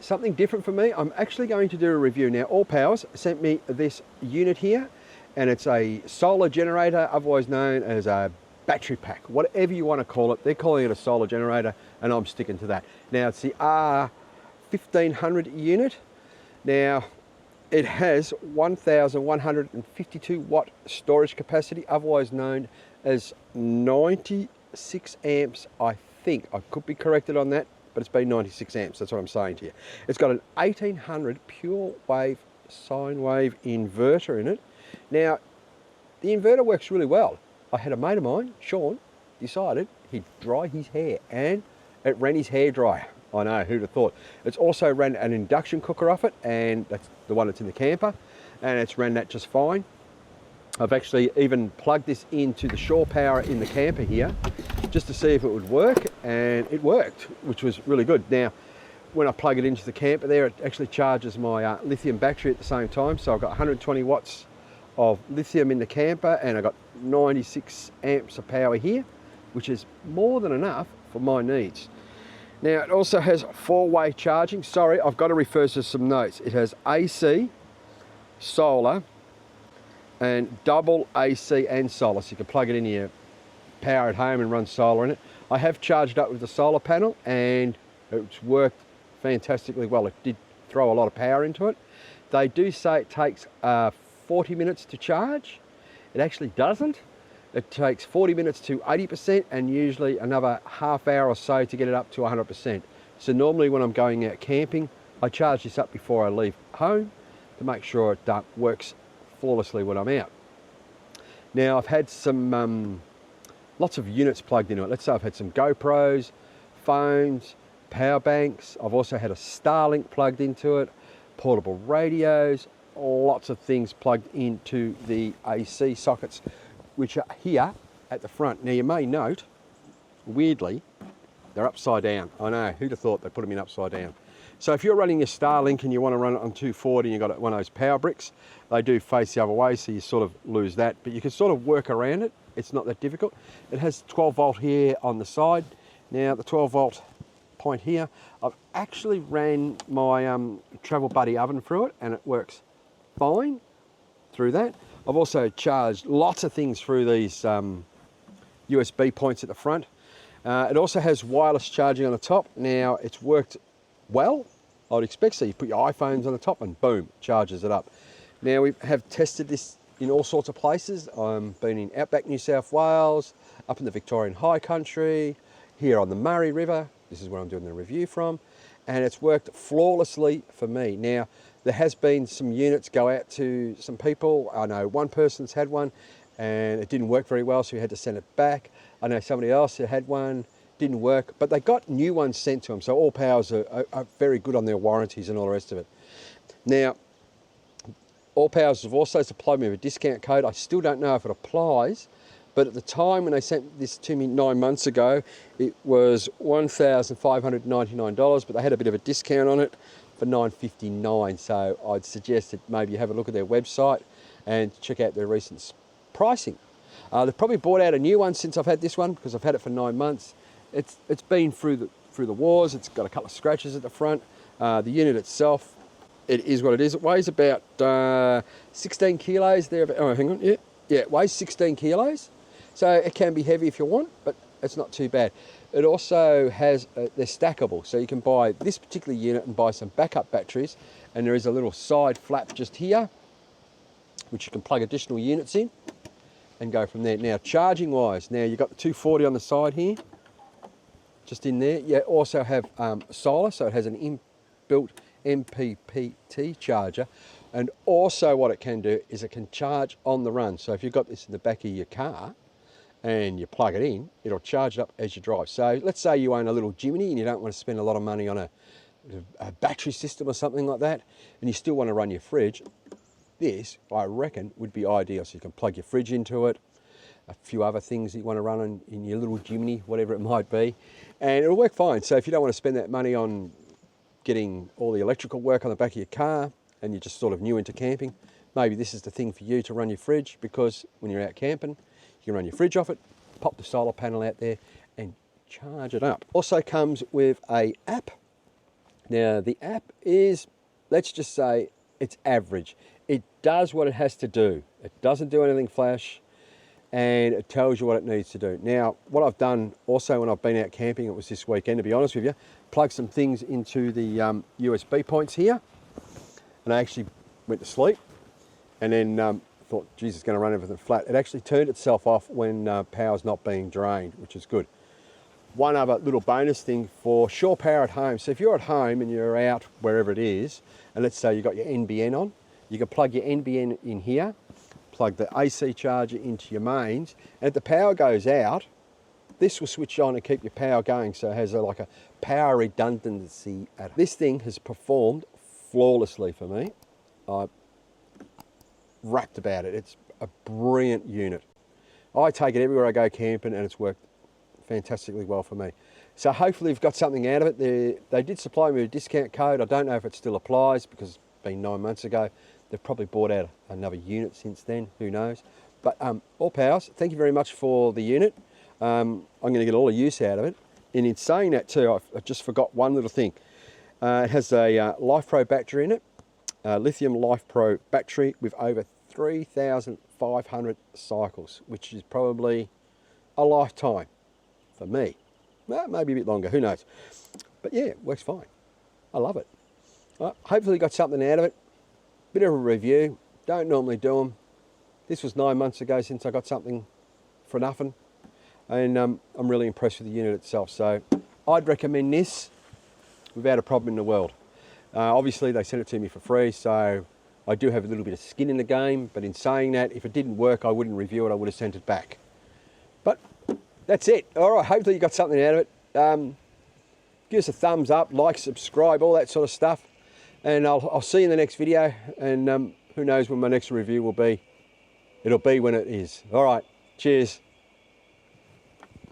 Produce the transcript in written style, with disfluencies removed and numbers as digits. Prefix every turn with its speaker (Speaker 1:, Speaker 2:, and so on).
Speaker 1: something different for me. I'm actually going to do a review. Now, Allpowers sent me this unit here, and it's a solar generator, otherwise known as a battery pack, whatever you want to call it. They're calling it a solar generator, and I'm sticking to that. Now, it's the R1500 unit. Now, it has 1,152 watt storage capacity, otherwise known as 96 amps, I think. I could be corrected on that, but it's been 96 amps, that's what I'm saying to you. It's got an 1800 pure wave sine wave inverter in it. Now, the inverter works really well. I had a mate of mine, Sean, decided he'd dry his hair, and it ran his hair dryer. I know, who'd have thought. It's also ran an induction cooker off it, and that's the one that's in the camper, and it's ran that just fine. I've actually even plugged this into the shore power in the camper here, just to see if it would work, and it worked, which was really good. Now, when I plug it into the camper there, it actually charges my lithium battery at the same time, so I've got 120 watts of lithium in the camper, and I've got 96 amps of power here, which is more than enough for my needs. Now, it also has 4-way charging. Sorry, I've got to refer to some notes. It has AC, solar, and double AC and solar. So you can plug it into your power at home and run solar in it. I have charged up with the solar panel, and it's worked fantastically well. It did throw a lot of power into it. They do say it takes 40 minutes to charge. It actually doesn't. It takes 40 minutes to 80%, and usually another half hour or so to get it up to 100%. So normally when I'm going out camping, I charge this up before I leave home to make sure it works flawlessly when I'm out. Now, I've had some lots of units plugged into it. Let's say I've had some GoPros, phones, power banks. I've also had a Starlink plugged into it, portable radios, lots of things plugged into the AC sockets, which are here at the front. Now, you may note, weirdly, they're upside down. I know, who'd have thought they put them in upside down? So if you're running your Starlink and you want to run it on 240 and you've got one of those power bricks, they do face the other way, so you sort of lose that, but you can sort of work around it. It's not that difficult. It has 12 volt here on the side. Now, the 12 volt point here, I've actually ran my Travel Buddy oven through it, and it works fine through that. I've also charged lots of things through these USB points at the front. It also has wireless charging on the top. Now, it's worked well, I would expect. So you put your iPhones on the top and boom, charges it up. Now, we have tested this in all sorts of places. I've been in outback New South Wales, up in the Victorian High Country, here on the Murray River. This is where I'm doing the review from. And it's worked flawlessly for me. Now, there has been some units go out to some people. I know one person's had one and it didn't work very well, so we had to send it back. I know somebody else who had one, didn't work, but they got new ones sent to them. So Allpowers are very good on their warranties and all the rest of it. Now, Allpowers have also supplied me with a discount code. I still don't know if it applies, but at the time when they sent this to me 9 months ago, it was $1,599, but they had a bit of a discount on it for $9.59. So I'd suggest that maybe you have a look at their website and check out their recent pricing. They've probably bought out a new one since I've had this one, because I've had it for 9 months. It's been through the wars. It's got a couple of scratches at the front. The unit itself, it is what it is. It weighs about 16 kilos there. Oh, hang on. Yeah, it weighs 16 kilos. So it can be heavy if you want, but it's not too bad. It also has, they're stackable. So you can buy this particular unit and buy some backup batteries. And there is a little side flap just here, which you can plug additional units in and go from there. Now, charging wise, now you've got the 240 on the side here, just in there. You also have solar, so it has an inbuilt MPPT charger. And also what it can do is it can charge on the run. So if you've got this in the back of your car and you plug it in, it'll charge it up as you drive. So let's say you own a little Jimny and you don't want to spend a lot of money on a battery system or something like that, and you still want to run your fridge. This, I reckon, would be ideal. So you can plug your fridge into it, a few other things that you want to run in your little Jimny, whatever it might be, and it'll work fine. So if you don't want to spend that money on getting all the electrical work on the back of your car and you're just sort of new into camping, maybe this is the thing for you to run your fridge, because when you're out camping, you can run your fridge off it, pop the solar panel out there and charge it up. Also comes with an app Now the app is, let's just say it's average. It does what it has to do. It doesn't do anything flash, and it tells you what it needs to do. Now, what I've done also when I've been out camping, it was this weekend to be honest with you, plug some things into the USB points here, and I actually went to sleep, and then thought, geez, it's going to run everything flat. It actually turned itself off when power's not being drained, which is good. One other little bonus thing for shore power at home. So if you're at home and you're out wherever it is, and let's say you've got your NBN on, you can plug your NBN in here, plug the AC charger into your mains, and if the power goes out, this will switch on and keep your power going. So it has like a power redundancy. This thing has performed flawlessly for me. I'm rapt about it. It's a brilliant unit. I take it everywhere I go camping, and it's worked fantastically well for me. So hopefully you've got something out of it. They did supply me with a discount code. I don't know if it still applies because it's been 9 months ago. They've probably bought out another unit since then, who knows. But Allpowers, thank you very much for the unit. I'm going to get all the use out of it. And in saying that too, I just forgot one little thing. It has a Life Pro battery in it, lithium Life Pro battery with over 3,500 cycles, which is probably a lifetime for me. Well, maybe a bit longer, who knows. But yeah, it works fine. I love it. Well, hopefully you got something out of it. Bit of a review. Don't normally do them. This was 9 months ago since I got something for nothing. And I'm really impressed with the unit itself. So I'd recommend this without a problem in the world. Obviously they sent it to me for free, so I do have a little bit of skin in the game. But in saying that, if it didn't work, I wouldn't review it. I would have sent it back. But that's it. All right, hopefully you got something out of it. Give us a thumbs up, like, subscribe, all that sort of stuff. And I'll see you in the next video. And who knows when my next review will be. It'll be when it is. All right, cheers.